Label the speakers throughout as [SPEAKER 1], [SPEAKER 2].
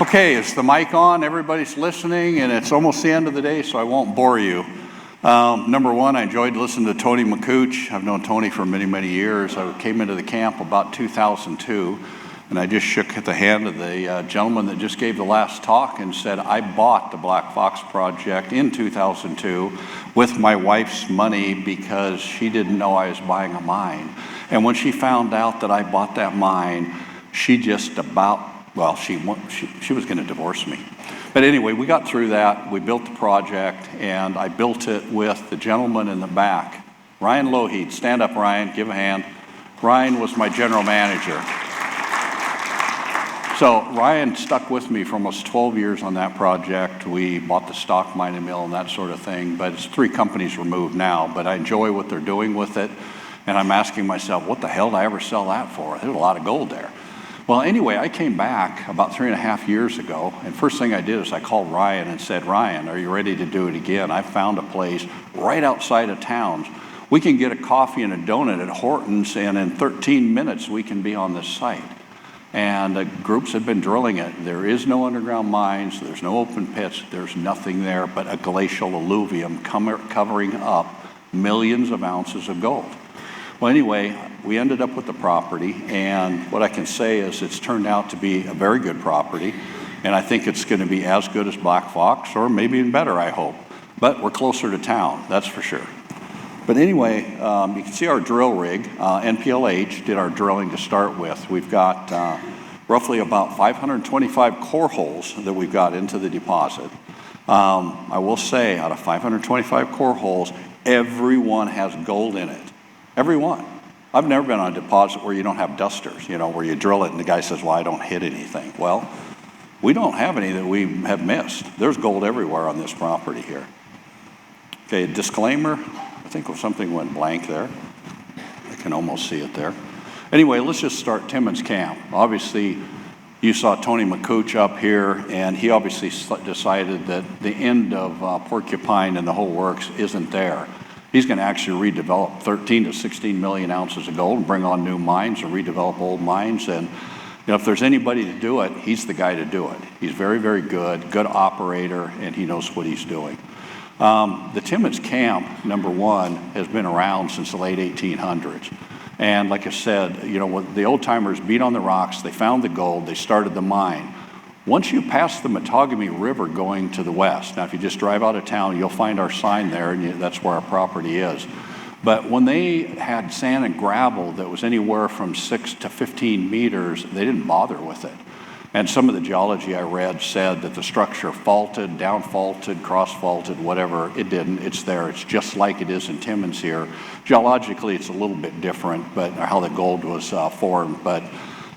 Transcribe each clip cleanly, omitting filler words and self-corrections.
[SPEAKER 1] Okay, is the mic on? Everybody's listening, and it's almost the end of the day, so I won't bore you. Number one, I enjoyed listening to Tony McCooch. I've known Tony for many, many years. I came into the camp about 2002, and I just shook the hand of the gentleman that just gave the last talk and said, I bought the Black Fox Project in 2002 with my wife's money because she didn't know I was buying a mine. And when she found out that I bought that mine, she just about, well, she was going to divorce me. But anyway, we got through that. We built the project, and I built it with the gentleman in the back, Ryan Lougheed. Stand up, Ryan. Give a hand. Ryan was my general manager. So Ryan stuck with me for almost 12 years on that project. We bought the stock mining mill and that sort of thing, but it's 3 companies removed now. But I enjoy what they're doing with it, and I'm asking myself, what the hell did I ever sell that for? There's a lot of gold there. Well, anyway, I came back about 3.5 years ago, and first thing I did is I called Ryan and said, Ryan, are you ready to do it again? I found a place right outside of town. We can get a coffee and a donut at Horton's, and in 13 minutes we can be on this site. And the groups have been drilling it. There is no underground mines, there's no open pits, there's nothing there but a glacial alluvium covering up millions of ounces of gold. Well, anyway, we ended up with the property, and what I can say is it's turned out to be a very good property, and I think it's going to be as good as Black Fox, or maybe even better, I hope. But we're closer to town, that's for sure. But anyway, you can see our drill rig. NPLH did our drilling to start with. We've got roughly about 525 core holes that we've got into the deposit. I will say, out of 525 core holes, every one has gold in it. Every one. I've never been on a deposit where you don't have dusters, where you drill it and the guy says, well, I don't hit anything. Well, we don't have any that we have missed. There's gold everywhere on this property here. Okay, disclaimer. I think something went blank there. I can almost see it there. Anyway, let's just start Timmins Camp. Obviously, you saw Tony McCooch up here, and he obviously decided that the end of Porcupine and the whole works isn't there. He's going to actually redevelop 13 to 16 million ounces of gold and bring on new mines or redevelop old mines. And if there's anybody to do it, he's the guy to do it. He's very, very good operator, and he knows what he's doing. The Timmins Camp, number one, has been around since the late 1800s. And like I said, the old timers beat on the rocks, they found the gold, they started the mine. Once you pass the Matagami River going to the west, now if you just drive out of town, you'll find our sign there, and that's where our property is. But when they had sand and gravel that was anywhere from 6 to 15 meters, they didn't bother with it. And some of the geology I read said that the structure faulted, down faulted, cross faulted, whatever. It didn't. It's there. It's just like it is in Timmins here. Geologically, it's a little bit different, but how the gold was formed. But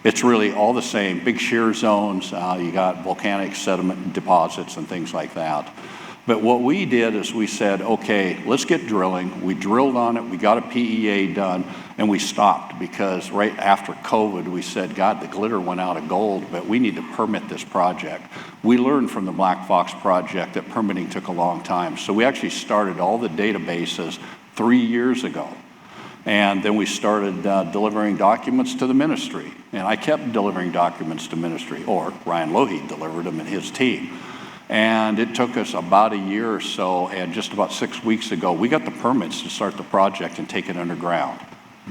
[SPEAKER 1] it's really all the same. Big shear zones. You got volcanic sediment deposits and things like that. But what we did is we said, okay, let's get drilling. We drilled on it. We got a PEA done, and we stopped because right after COVID, we said, God, the glitter went out of gold, but we need to permit this project. We learned from the Black Fox project that permitting took a long time. So we actually started all the databases 3 years ago. And then we started delivering documents to the ministry. And I kept delivering documents to ministry, or Ryan Lougheed delivered them and his team. And it took us about a year or so, and just about 6 weeks ago, we got the permits to start the project and take it underground.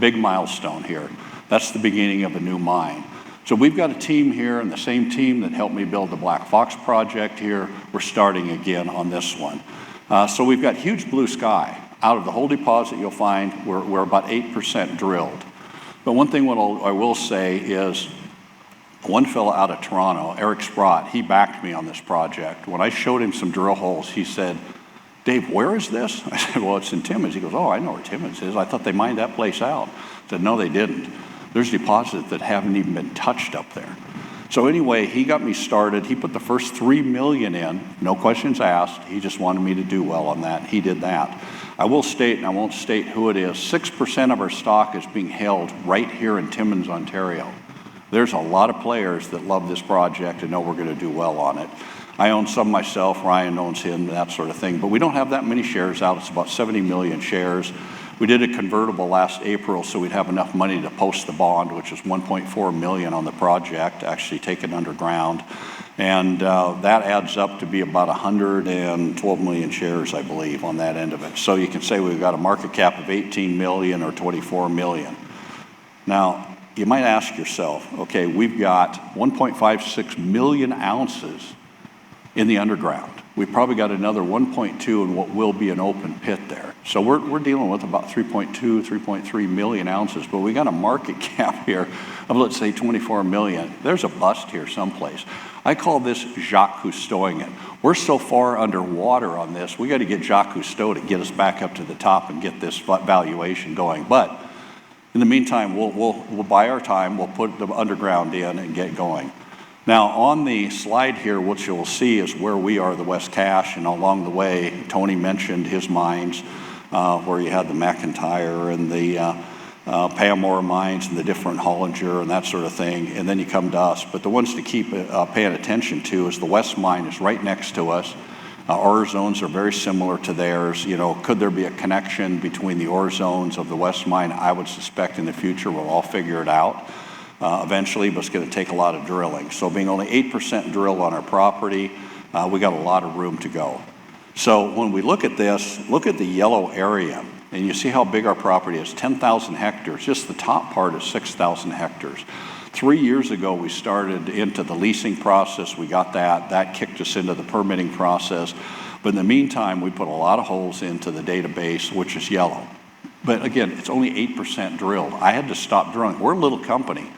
[SPEAKER 1] Big milestone here. That's the beginning of a new mine. So we've got a team here, and the same team that helped me build the Black Fox project here, we're starting again on this one. So we've got huge blue sky. Out of the whole deposit you'll find, we're about 8% drilled. But one thing I will say is, one fellow out of Toronto, Eric Sprott, he backed me on this project. When I showed him some drill holes, he said, Dave, where is this? I said, well, it's in Timmins. He goes, oh, I know where Timmins is. I thought they mined that place out. I said, no, they didn't. There's deposits that haven't even been touched up there. So anyway, he got me started. He put the first $3 million in, no questions asked. He just wanted me to do well on that. He did that. I will state, and I won't state who it is, 6% of our stock is being held right here in Timmins, Ontario. There's a lot of players that love this project and know we're going to do well on it. I own some myself, Ryan owns him, that sort of thing, but we don't have that many shares out. It's about 70 million shares. We did a convertible last April so we'd have enough money to post the bond, which is $1.4 million on the project, actually take it underground. And that adds up to be about 112 million shares, I believe, on that end of it. So you can say we've got a market cap of 18 million or 24 million. Now, you might ask yourself, okay, we've got 1.56 million ounces in the underground. We've probably got another 1.2 in what will be an open pit there. So we're dealing with about 3.2, 3.3 million ounces, but we got a market cap here of, let's say, 24 million. There's a bust here someplace. I call this Jacques Cousteauing it. We're so far underwater on this, we got to get Jacques Cousteau to get us back up to the top and get this valuation going. But in the meantime, we'll buy our time, we'll put the underground in and get going. Now, on the slide here, what you'll see is where we are, the West Cache, and along the way, Tony mentioned his mines, where you had the McIntyre and the Pamour mines and the different Hollinger and that sort of thing, and then you come to us. But the ones to keep paying attention to is the West Mine is right next to us. Ore zones are very similar to theirs. You know, could there be a connection between the ore zones of the West Mine? I would suspect in the future we'll all figure it out eventually, but it's going to take a lot of drilling. So being only 8% drilled on our property, we got a lot of room to go. So when we look at this, look at the yellow area, and you see how big our property is, 10,000 hectares. Just the top part is 6,000 hectares. 3 years ago, we started into the leasing process. We got that. That kicked us into the permitting process. But in the meantime, we put a lot of holes into the database, which is yellow. But again, it's only 8% drilled. I had to stop drilling. We're a little company.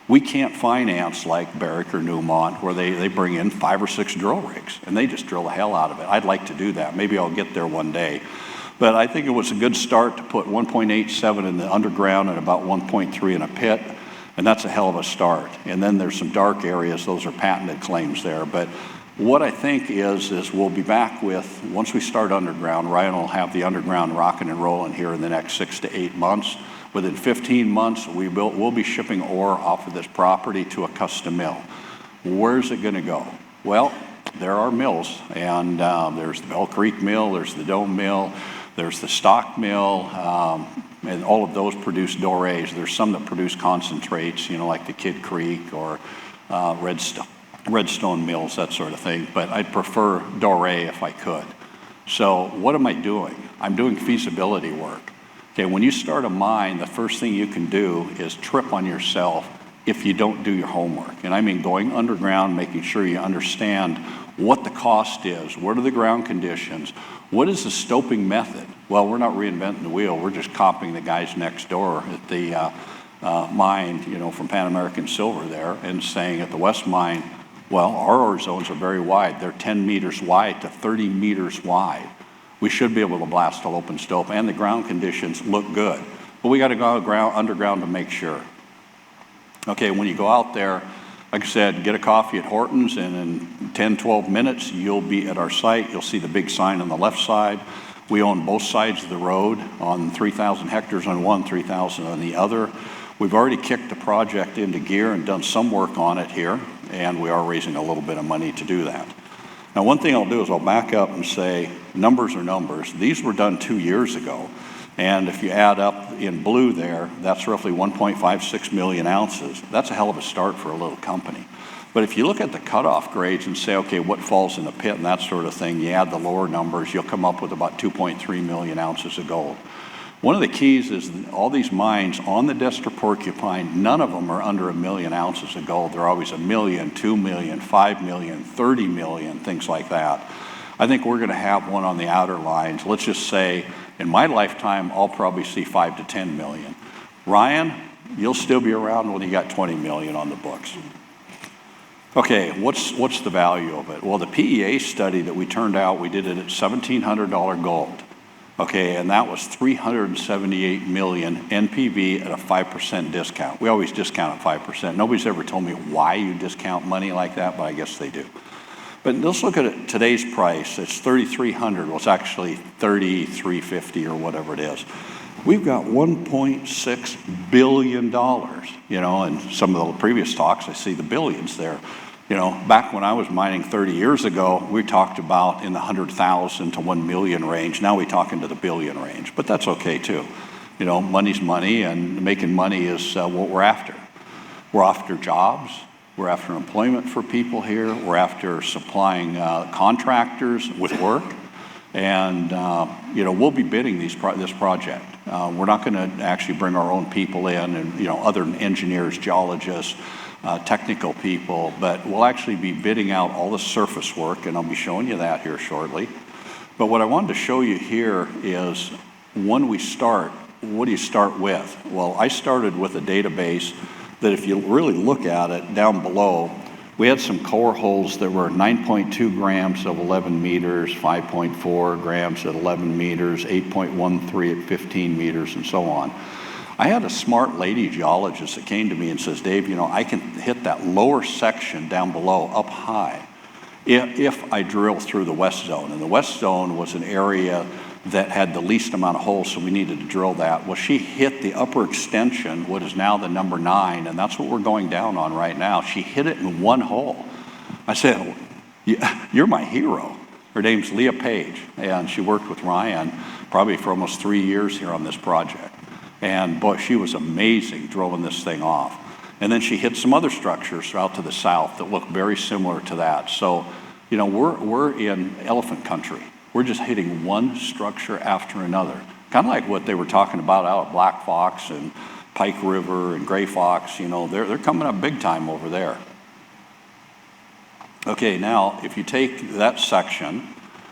[SPEAKER 1] We can't finance like Barrick or Newmont, where they bring in 5 or 6 drill rigs, and they just drill the hell out of it. I'd like to do that. Maybe I'll get there one day. But I think it was a good start to put 1.87 in the underground and about 1.3 in a pit. And that's a hell of a start. And then there's some dark areas. Those are patented claims there. But what I think is we'll be back with, once we start underground, Ryan will have the underground rocking and rolling here in the next 6 to 8 months. Within 15 months, we'll be shipping ore off of this property to a custom mill. Where's it going to go? Well, there are mills. And there's the Bell Creek Mill, there's the Dome Mill, there's the Stock Mill, and all of those produce dorés. There's some that produce concentrates, you know, like the Kid Creek or Redstone Mills, that sort of thing. But I'd prefer doré if I could. So what am I doing? I'm doing feasibility work. Okay, when you start a mine, the first thing you can do is trip on yourself if you don't do your homework. And I mean going underground, making sure you understand what the cost is, what are the ground conditions, what is the stoping method? Well, we're not reinventing the wheel. We're just copying the guys next door at the mine, you know, from Pan American Silver there, and saying at the West Mine, well, our ore zones are very wide. They're 10 meters wide to 30 meters wide. We should be able to blast all open stope, and the ground conditions look good. But we got to go underground to make sure. Okay, when you go out there, like I said, get a coffee at Horton's, and in 10, 12 minutes, you'll be at our site. You'll see the big sign on the left side. We own both sides of the road on 3,000 hectares on one, 3,000 on the other. We've already kicked the project into gear and done some work on it here, and we are raising a little bit of money to do that. Now, one thing I'll do is I'll back up and say, numbers are numbers. These were done 2 years ago, and if you add up in blue there, that's roughly 1.56 million ounces. That's a hell of a start for a little company. But if you look at the cutoff grades and say, okay, what falls in the pit and that sort of thing, you add the lower numbers, you'll come up with about 2.3 million ounces of gold. One of the keys is all these mines on the Destor Porcupine, none of them are under 1 million ounces of gold. They're always 1 million, 2 million, 5 million, 30 million, things like that. I think we're going to have one on the outer lines. Let's just say, in my lifetime, I'll probably see 5 to 10 million. Ryan, you'll still be around when you got 20 million on the books. Okay, what's the value of it? Well, the PEA study that we turned out, we did it at $1,700 gold. Okay, and that was 378 million NPV at a 5% discount. We always discount at 5%. Nobody's ever told me why you discount money like that, but I guess they do. But let's look at it, today's price. It's 3,300. Well, it's actually 3,350 or whatever it is. We've got $1.6 billion, you know, and some of the previous talks, I see the billions there. You know, back when I was mining 30 years ago, we talked about in the 100,000 to 1 million range. Now we talk into the billion range, but that's okay too. money's money, and making money is what we're after. We're after jobs. We're after employment for people here. We're after supplying contractors with work. And, we'll be bidding this project. We're not going to actually bring our own people in and, other engineers, geologists, technical people, but we'll actually be bidding out all the surface work, and I'll be showing you that here shortly. But what I wanted to show you here is when we start, what do you start with? Well, I started with a database that if you really look at it down below, we had some core holes that were 9.2 grams of 11 meters, 5.4 grams at 11 meters, 8.13 at 15 meters, and so on. I had a smart lady geologist that came to me and says, Dave, I can hit that lower section down below up high if I drill through the west zone. And the west zone was an area that had the least amount of holes, so we needed to drill that. Well, she hit the upper extension, what is now the number 9, and that's what we're going down on right now. She hit it in one hole. I said, you're my hero. Her name's Leah Page, and she worked with Ryan probably for almost 3 years here on this project. And boy, she was amazing drilling this thing off. And then she hit some other structures out to the south that look very similar to that. So, we're in elephant country. We're just hitting one structure after another. Kind of like what they were talking about out at Black Fox and Pike River and Gray Fox. They're coming up big time over there. Okay, now if you take that section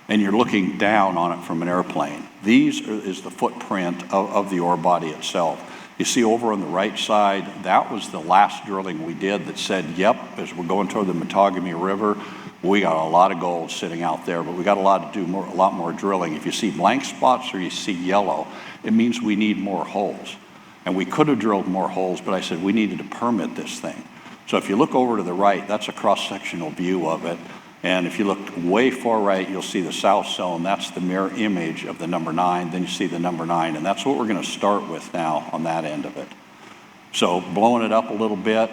[SPEAKER 1] and you're looking down on it from an airplane, is the footprint of the ore body itself. You see over on the right side, that was the last drilling we did that said, yep, as we're going toward the Matagami River, we got a lot of gold sitting out there, but we got a lot more drilling. If you see blank spots or you see yellow, it means we need more holes. And we could have drilled more holes, but I said we needed to permit this thing. So if you look over to the right, that's a cross-sectional view of it. And if you look way far right, you'll see the south zone. That's the mirror image of the number 9. Then you see the number 9, and that's what we're going to start with now on that end of it. So blowing it up a little bit,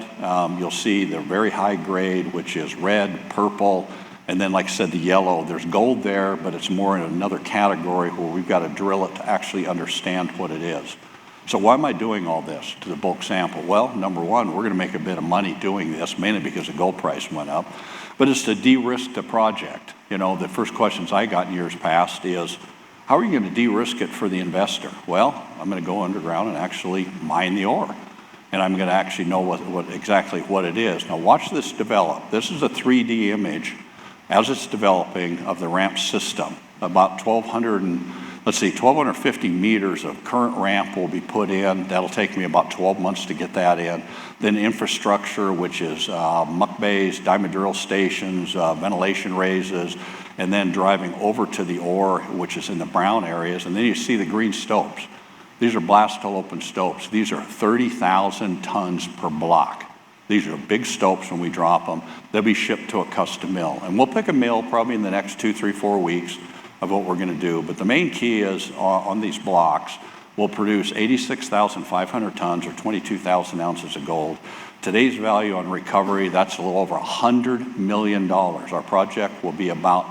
[SPEAKER 1] you'll see the very high grade, which is red, purple, and then, like I said, the yellow. There's gold there, but it's more in another category where we've got to drill it to actually understand what it is. So why am I doing all this to the bulk sample? Well, number one, we're going to make a bit of money doing this, mainly because the gold price went up, but it's to de-risk the project. The first questions I got in years past is, how are you going to de-risk it for the investor? Well, I'm going to go underground and actually mine the ore. And I'm going to actually know exactly what it is. Now watch this develop. This is a 3D image as it's developing of the ramp system. About 1,250 meters of current ramp will be put in. That'll take me about 12 months to get that in. Then infrastructure, which is muck bays, diamond drill stations, ventilation raises, and then driving over to the ore, which is in the brown areas. And then you see the green stopes. These are blast hole open stopes. These are 30,000 tons per block. These are big stopes when we drop them. They'll be shipped to a custom mill. And we'll pick a mill probably in the next 2, 3, 4 weeks of what we're going to do. But the main key is on these blocks, we'll produce 86,500 tons or 22,000 ounces of gold. Today's value on recovery, that's a little over $100 million. Our project will be about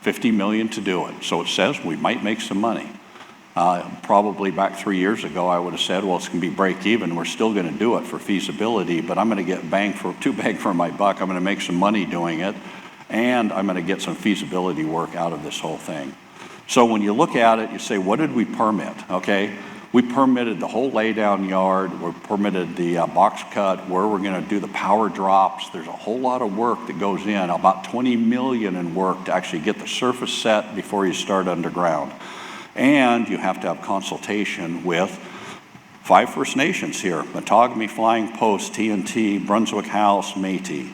[SPEAKER 1] $50 million to do it. So it says we might make some money. Probably back 3 years ago, I would have said, well, it's going to be break even. We're still going to do it for feasibility, but I'm going to get bang for my buck. I'm going to make some money doing it, and I'm going to get some feasibility work out of this whole thing. So when you look at it, you say, what did we permit? Okay, we permitted the whole laydown yard. We permitted the box cut, where we're going to do the power drops. There's a whole lot of work that goes in, about $20 million in work to actually get the surface set before you start underground. And you have to have consultation with 5 First Nations here: Matagami, Flying Post, TNT, Brunswick House, Métis.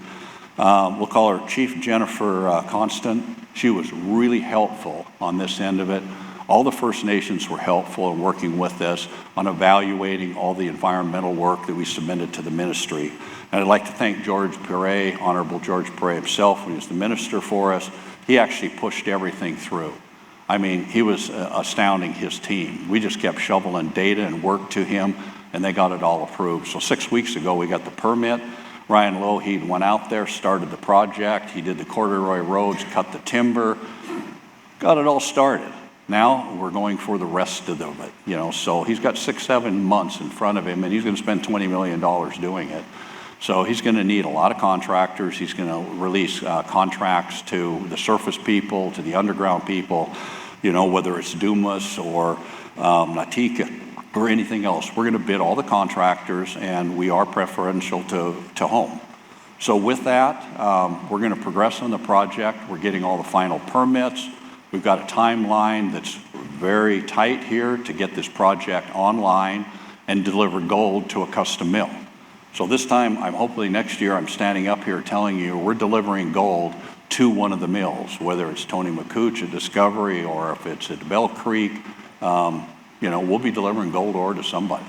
[SPEAKER 1] We'll call her Chief Jennifer Constant. She was really helpful on this end of it. All the First Nations were helpful in working with us on evaluating all the environmental work that we submitted to the ministry. And I'd like to thank George Perret, Honorable George Perret himself, when he was the minister for us. He actually pushed everything through. I mean, he was astounding, his team. We just kept shoveling data and work to him, and they got it all approved. So 6 weeks ago, we got the permit. Ryan Lowe, he went out there, started the project. He did the corduroy roads, cut the timber, got it all started. Now we're going for the rest of it, you know, so he's got 6-7 months in front of him, and he's going to spend $20 million doing it. So he's going to need a lot of contractors. He's going to release contracts to the surface people, to the underground people, you know, whether it's Dumas or Natika or anything else. We're going to bid all the contractors, and we are preferential to home. So with that, we're going to progress on the project. We're getting all the final permits. We've got a timeline that's very tight here to get this project online and deliver gold to a custom mill. So this time, hopefully next year, I'm standing up here telling you we're delivering gold to one of the mills, whether it's Tony McCooch at Discovery or if it's at Bell Creek. You know, we'll be delivering gold ore to somebody.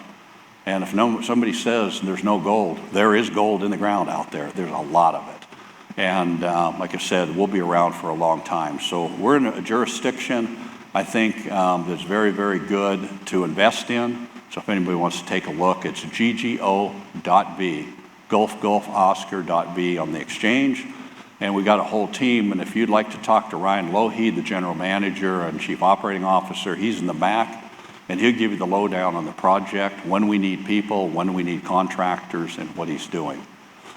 [SPEAKER 1] And if somebody says there's no gold, there is gold in the ground out there. There's a lot of it. And like I said, we'll be around for a long time. So we're in a jurisdiction, I think, that's very, very good to invest in. So if anybody wants to take a look, it's ggo.b, golf.b on the exchange. And we got a whole team. And if you'd like to talk to Ryan Lougheed, the general manager and chief operating officer, he's in the back. And he'll give you the lowdown on the project, when we need people, when we need contractors, and what he's doing.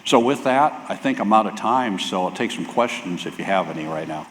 [SPEAKER 1] So with that, I think I'm out of time, so I'll take some questions if you have any right now.